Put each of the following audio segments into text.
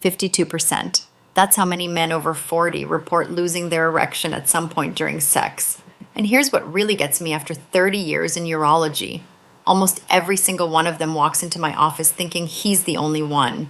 52%. That's how many men over 40 report losing their erection at some point during sex. And here's what really gets me after 30 years in urology. Almost every single one of them walks into my office thinking he's the only one,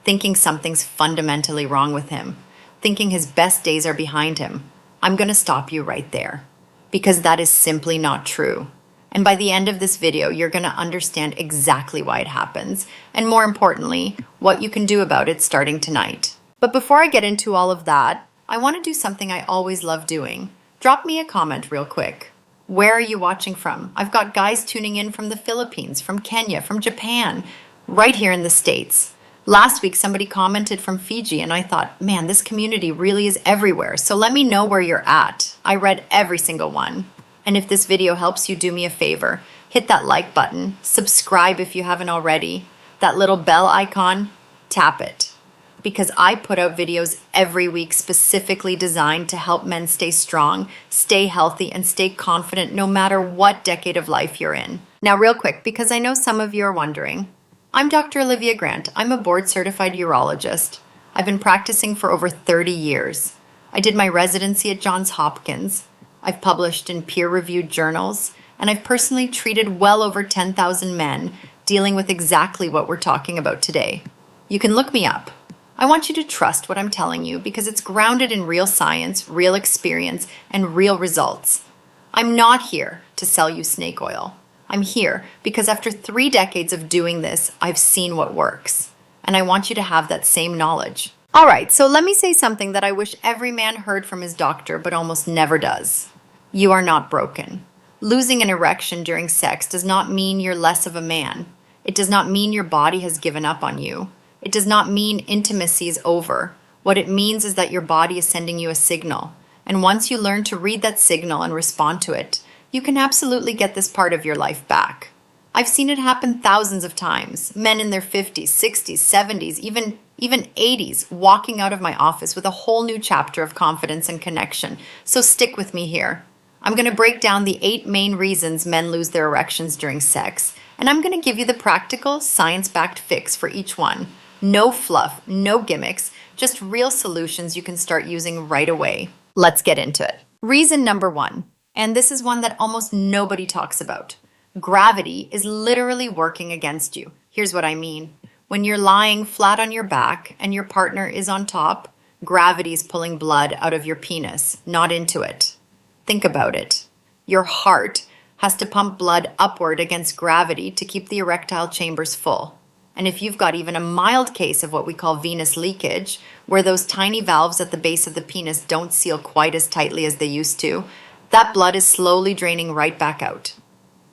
thinking something's fundamentally wrong with him, thinking his best days are behind him. I'm going to stop you right there, because that is simply not true. And by the end of this video, you're going to understand exactly why it happens, and more importantly, what you can do about it starting tonight. But before I get into all of that, I want to do something I always love doing. Drop me a comment real quick. Where are you watching from? I've got guys tuning in from the Philippines, from Kenya, from Japan, right here in the States. Last week, somebody commented from Fiji, and I thought, man, this community really is everywhere. So let me know where you're at. I read every single one. And if this video helps you, do me a favor. Hit that like button, subscribe if you haven't already. That little bell icon, tap it. Because I put out videos every week specifically designed to help men stay strong, stay healthy, and stay confident no matter what decade of life you're in. Now, real quick, because I know some of you are wondering, I'm Dr. Olivia Grant. I'm a board-certified urologist. I've been practicing for over 30 years. I did my residency at Johns Hopkins. I've published in peer-reviewed journals, and I've personally treated well over 10,000 men dealing with exactly what we're talking about today. You can look me up. I want you to trust what I'm telling you because it's grounded in real science, real experience, and real results. I'm not here to sell you snake oil. I'm here because after 3 decades of doing this, I've seen what works. And I want you to have that same knowledge. All right, so let me say something that I wish every man heard from his doctor, but almost never does. You are not broken. Losing an erection during sex does not mean you're less of a man. It does not mean your body has given up on you. It does not mean intimacy is over. What it means is that your body is sending you a signal. And once you learn to read that signal and respond to it, you can absolutely get this part of your life back. I've seen it happen thousands of times. Men in their 50s, 60s, 70s, even 80s, walking out of my office with a whole new chapter of confidence and connection. So stick with me here. I'm going to break down the 8 main reasons men lose their erections during sex, and I'm going to give you the practical, science-backed fix for each one. No fluff, no gimmicks, just real solutions you can start using right away. Let's get into it. Reason number 1, and this is one that almost nobody talks about. Gravity is literally working against you. Here's what I mean. When you're lying flat on your back and your partner is on top, gravity is pulling blood out of your penis, not into it. Think about it. Your heart has to pump blood upward against gravity to keep the erectile chambers full. And if you've got even a mild case of what we call venous leakage, where those tiny valves at the base of the penis don't seal quite as tightly as they used to, that blood is slowly draining right back out.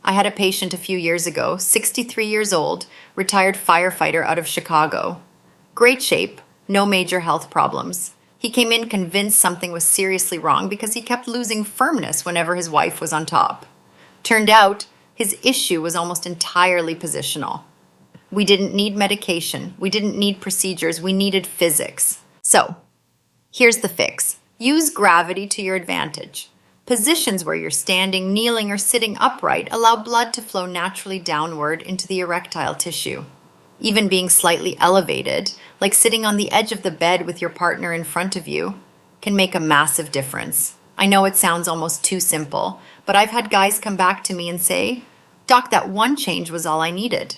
I had a patient a few years ago, 63 years old, retired firefighter out of Chicago. Great shape, no major health problems. He came in convinced something was seriously wrong because he kept losing firmness whenever his wife was on top. Turned out, his issue was almost entirely positional. We didn't need medication. We didn't need procedures. We needed physics. So, here's the fix. Use gravity to your advantage. Positions where you're standing, kneeling, or sitting upright allow blood to flow naturally downward into the erectile tissue. Even being slightly elevated, like sitting on the edge of the bed with your partner in front of you, can make a massive difference. I know it sounds almost too simple, but I've had guys come back to me and say, "Doc, that one change was all I needed."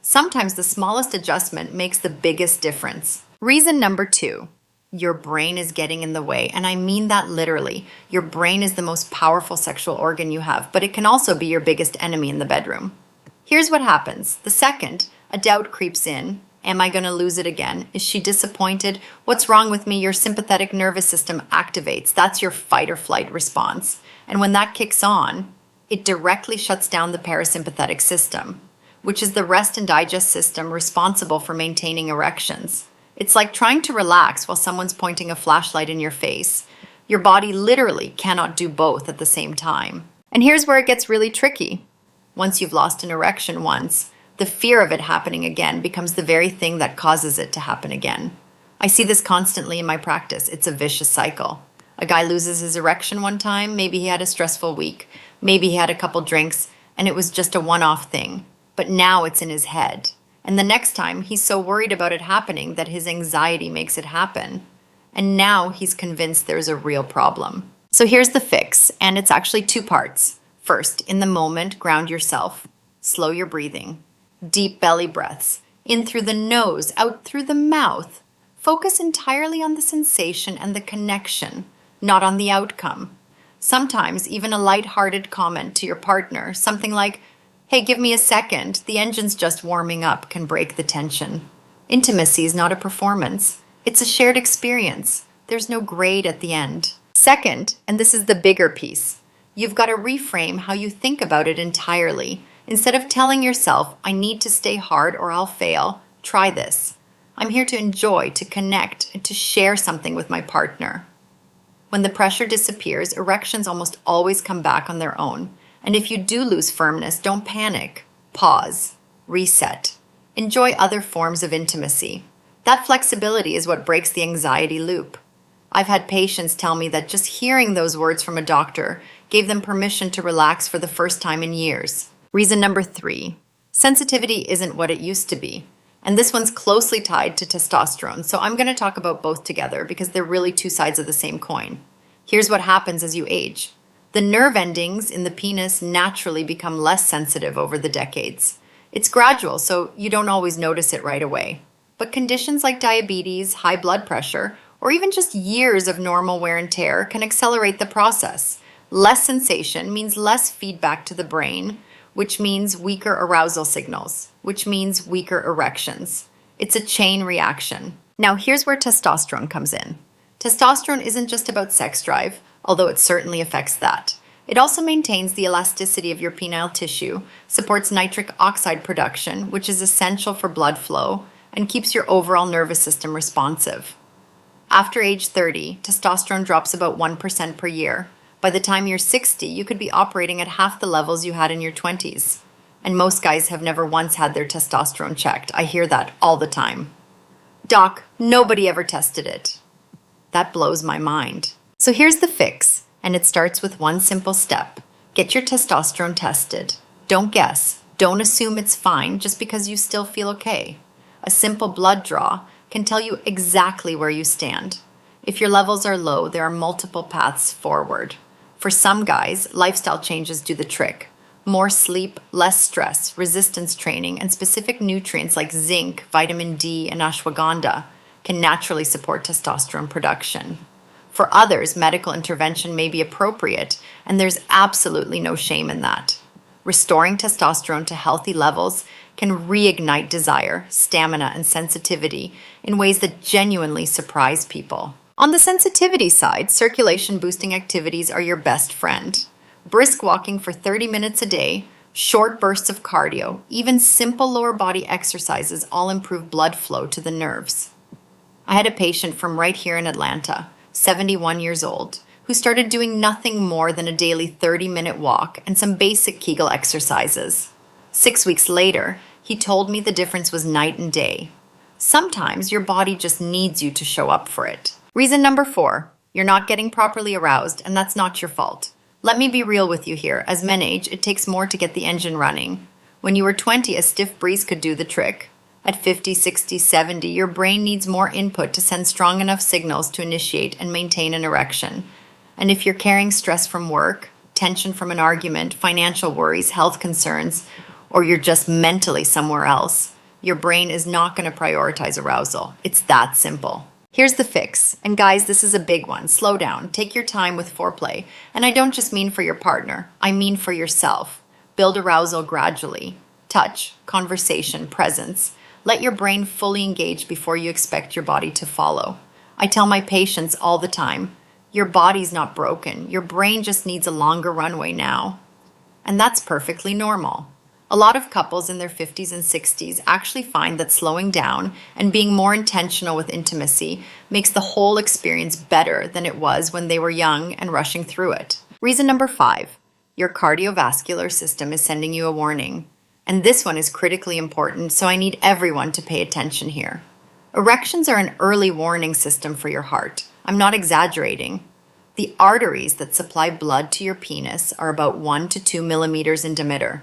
Sometimes the smallest adjustment makes the biggest difference. Reason number 2, your brain is getting in the way. And I mean that literally. Your brain is the most powerful sexual organ you have, but it can also be your biggest enemy in the bedroom. Here's what happens. The second a doubt creeps in, am I going to lose it again? Is she disappointed? What's wrong with me? Your sympathetic nervous system activates. That's your fight or flight response. And when that kicks on, it directly shuts down the parasympathetic system, which is the rest and digest system responsible for maintaining erections. It's like trying to relax while someone's pointing a flashlight in your face. Your body literally cannot do both at the same time. And here's where it gets really tricky. Once you've lost an erection once, the fear of it happening again becomes the very thing that causes it to happen again. I see this constantly in my practice. It's a vicious cycle. A guy loses his erection one time, maybe he had a stressful week, maybe he had a couple drinks, and it was just a one-off thing. But now it's in his head. And the next time, he's so worried about it happening that his anxiety makes it happen. And now he's convinced there's a real problem. So here's the fix, and it's actually two parts. First, in the moment, ground yourself. Slow your breathing. Deep belly breaths. In through the nose, out through the mouth. Focus entirely on the sensation and the connection, not on the outcome. Sometimes even a light-hearted comment to your partner, something like, "Hey, give me a second, the engine's just warming up," can break the tension. Intimacy is not a performance. It's a shared experience. There's no grade at the end. Second, and this is the bigger piece, you've got to reframe how you think about it entirely. Instead of telling yourself, "I need to stay hard or I'll fail," try this. "I'm here to enjoy, to connect, and to share something with my partner." When the pressure disappears, erections almost always come back on their own. And if you do lose firmness, don't panic. Pause. Reset. Enjoy other forms of intimacy. That flexibility is what breaks the anxiety loop. I've had patients tell me that just hearing those words from a doctor gave them permission to relax for the first time in years. Reason number 3. Sensitivity isn't what it used to be. And this one's closely tied to testosterone, so I'm going to talk about both together because they're really two sides of the same coin. Here's what happens as you age. The nerve endings in the penis naturally become less sensitive over the decades. It's gradual, so you don't always notice it right away. But conditions like diabetes, high blood pressure, or even just years of normal wear and tear can accelerate the process. Less sensation means less feedback to the brain, which means weaker arousal signals, which means weaker erections. It's a chain reaction. Now, here's where testosterone comes in. Testosterone isn't just about sex drive, although it certainly affects that. It also maintains the elasticity of your penile tissue, supports nitric oxide production, which is essential for blood flow, and keeps your overall nervous system responsive. After age 30, testosterone drops about 1% per year. By the time you're 60, you could be operating at half the levels you had in your 20s. And most guys have never once had their testosterone checked. I hear that all the time. "Doc, nobody ever tested it." That blows my mind. So here's the fix, and it starts with one simple step. Get your testosterone tested. Don't guess. Don't assume it's fine just because you still feel okay. A simple blood draw can tell you exactly where you stand. If your levels are low, there are multiple paths forward. For some guys, lifestyle changes do the trick. More sleep, less stress, resistance training, and specific nutrients like zinc, vitamin D, and ashwagandha can naturally support testosterone production. For others, medical intervention may be appropriate, and there's absolutely no shame in that. Restoring testosterone to healthy levels can reignite desire, stamina, and sensitivity in ways that genuinely surprise people. On the sensitivity side, circulation-boosting activities are your best friend. Brisk walking for 30 minutes a day, short bursts of cardio, even simple lower body exercises all improve blood flow to the nerves. I had a patient from right here in Atlanta, 71 years old, who started doing nothing more than a daily 30-minute walk and some basic Kegel exercises. 6 weeks later, he told me the difference was night and day. Sometimes your body just needs you to show up for it. Reason number 4, you're not getting properly aroused, and that's not your fault. Let me be real with you here. As men age, it takes more to get the engine running. When you were 20, a stiff breeze could do the trick. At 50, 60, 70, your brain needs more input to send strong enough signals to initiate and maintain an erection. And if you're carrying stress from work, tension from an argument, financial worries, health concerns, or you're just mentally somewhere else, your brain is not going to prioritize arousal. It's that simple. Here's the fix. And guys, this is a big one. Slow down. Take your time with foreplay. And I don't just mean for your partner. I mean for yourself. Build arousal gradually. Touch, conversation, presence. Let your brain fully engage before you expect your body to follow. I tell my patients all the time, your body's not broken. Your brain just needs a longer runway now. And that's perfectly normal. A lot of couples in their 50s and 60s actually find that slowing down and being more intentional with intimacy makes the whole experience better than it was when they were young and rushing through it. Reason number 5, your cardiovascular system is sending you a warning. And this one is critically important, so I need everyone to pay attention here. Erections are an early warning system for your heart. I'm not exaggerating. The arteries that supply blood to your penis are about 1 to 2 millimeters in diameter.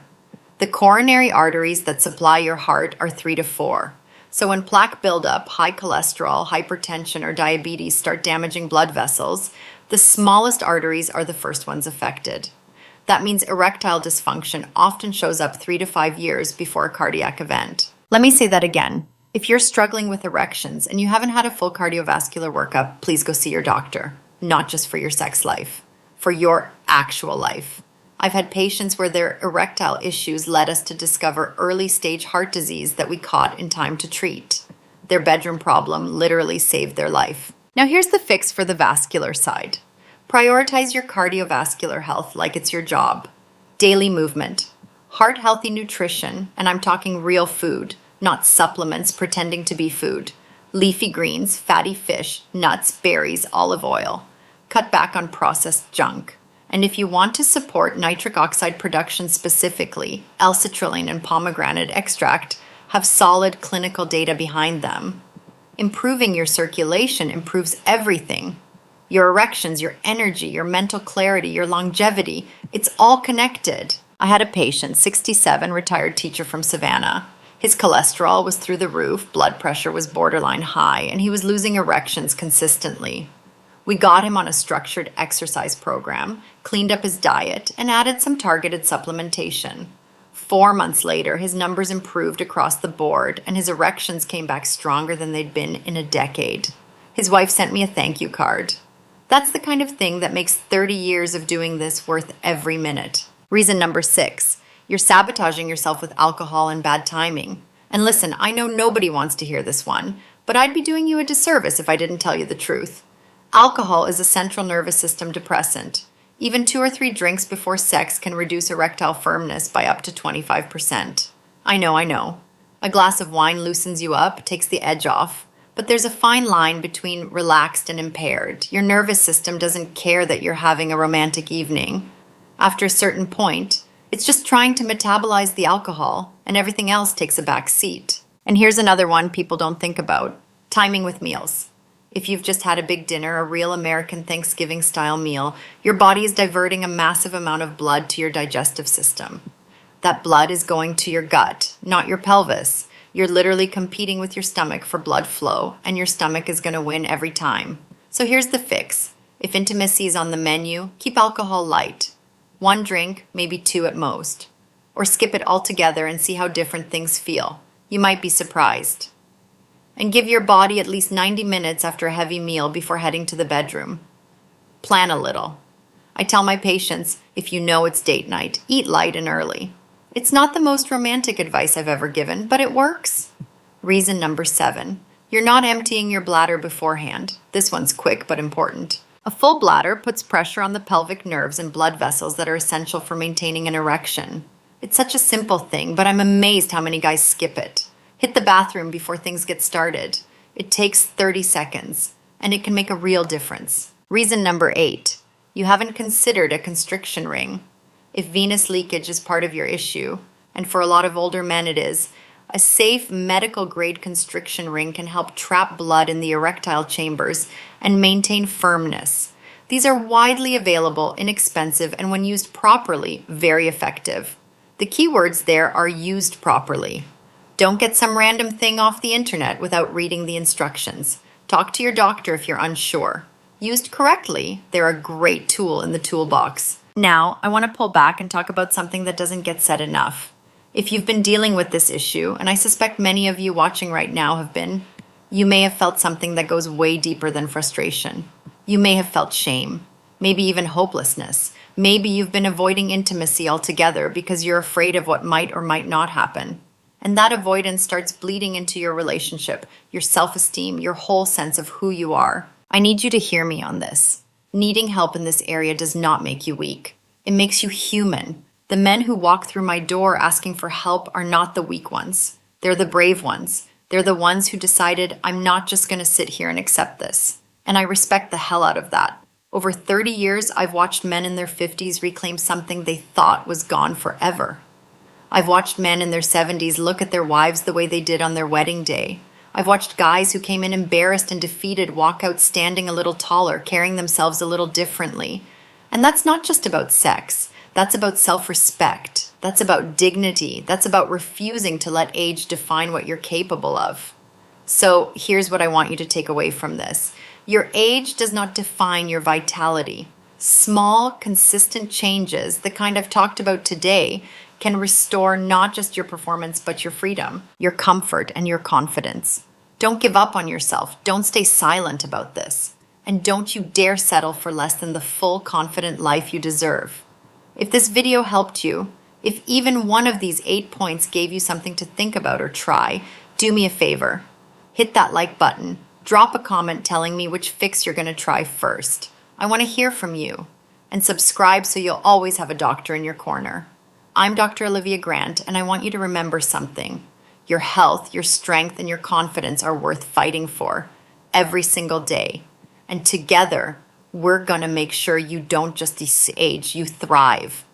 The coronary arteries that supply your heart are 3 to 4. So when plaque buildup, high cholesterol, hypertension, or diabetes start damaging blood vessels, the smallest arteries are the first ones affected. That means erectile dysfunction often shows up 3 to 5 years before a cardiac event. Let me say that again. If you're struggling with erections and you haven't had a full cardiovascular workup, please go see your doctor. Not just for your sex life, for your actual life. I've had patients where their erectile issues led us to discover early stage heart disease that we caught in time to treat. Their bedroom problem literally saved their life. Now here's the fix for the vascular side. Prioritize your cardiovascular health like it's your job. Daily movement, heart-healthy nutrition, and I'm talking real food, not supplements pretending to be food. Leafy greens, fatty fish, nuts, berries, olive oil. Cut back on processed junk. And if you want to support nitric oxide production specifically, L-citrulline and pomegranate extract have solid clinical data behind them. Improving your circulation improves everything. Your erections, your energy, your mental clarity, your longevity, it's all connected. I had a patient, 67, retired teacher from Savannah. His cholesterol was through the roof, blood pressure was borderline high, and he was losing erections consistently. We got him on a structured exercise program, cleaned up his diet, and added some targeted supplementation. 4 months later, his numbers improved across the board, and his erections came back stronger than they'd been in a decade. His wife sent me a thank you card. That's the kind of thing that makes 30 years of doing this worth every minute. Reason number 6, you're sabotaging yourself with alcohol and bad timing. And listen, I know nobody wants to hear this one, but I'd be doing you a disservice if I didn't tell you the truth. Alcohol is a central nervous system depressant. Even 2 or 3 drinks before sex can reduce erectile firmness by up to 25%. I know. A glass of wine loosens you up, takes the edge off. But there's a fine line between relaxed and impaired. Your nervous system doesn't care that you're having a romantic evening. After a certain point, it's just trying to metabolize the alcohol, and everything else takes a back seat. And here's another one people don't think about. Timing with meals. If you've just had a big dinner, a real American Thanksgiving-style meal, your body is diverting a massive amount of blood to your digestive system. That blood is going to your gut, not your pelvis. You're literally competing with your stomach for blood flow, and your stomach is going to win every time. So here's the fix. If intimacy is on the menu, keep alcohol light. 1 drink, maybe 2 at most. Or skip it altogether and see how different things feel. You might be surprised. And give your body at least 90 minutes after a heavy meal before heading to the bedroom. Plan a little. I tell my patients, if you know it's date night, eat light and early. It's not the most romantic advice I've ever given, but it works. Reason number 7, you're not emptying your bladder beforehand. This one's quick but important. A full bladder puts pressure on the pelvic nerves and blood vessels that are essential for maintaining an erection. It's such a simple thing, but I'm amazed how many guys skip it. Hit the bathroom before things get started. It takes 30 seconds, and it can make a real difference. Reason number 8, you haven't considered a constriction ring. If venous leakage is part of your issue, and for a lot of older men it is, a safe medical-grade constriction ring can help trap blood in the erectile chambers and maintain firmness. These are widely available, inexpensive, and when used properly, very effective. The key words there are used properly. Don't get some random thing off the internet without reading the instructions. Talk to your doctor if you're unsure. Used correctly, they're a great tool in the toolbox. Now, I want to pull back and talk about something that doesn't get said enough. If you've been dealing with this issue, and I suspect many of you watching right now have been, you may have felt something that goes way deeper than frustration. You may have felt shame, maybe even hopelessness. Maybe you've been avoiding intimacy altogether because you're afraid of what might or might not happen. And that avoidance starts bleeding into your relationship, your self-esteem, your whole sense of who you are. I need you to hear me on this. Needing help in this area does not make you weak. It makes you human. The men who walk through my door asking for help are not the weak ones. They're the brave ones. They're the ones who decided, I'm not just going to sit here and accept this. And I respect the hell out of that. Over 30 years, I've watched men in their 50s reclaim something they thought was gone forever. I've watched men in their 70s look at their wives the way they did on their wedding day. I've watched guys who came in embarrassed and defeated walk out standing a little taller, carrying themselves a little differently. And that's not just about sex. That's about self-respect. That's about dignity. That's about refusing to let age define what you're capable of. So here's what I want you to take away from this. Your age does not define your vitality. Small, consistent changes, the kind I've talked about today, can restore not just your performance, but your freedom, your comfort, and your confidence. Don't give up on yourself. Don't stay silent about this. And don't you dare settle for less than the full, confident life you deserve. If this video helped you, if even one of these 8 points gave you something to think about or try, do me a favor. Hit that like button. Drop a comment telling me which fix you're going to try first. I want to hear from you. And subscribe so you'll always have a doctor in your corner. I'm Dr. Olivia Grant, and I want you to remember something. Your health, your strength, and your confidence are worth fighting for every single day. And together, we're going to make sure you don't just age, you thrive.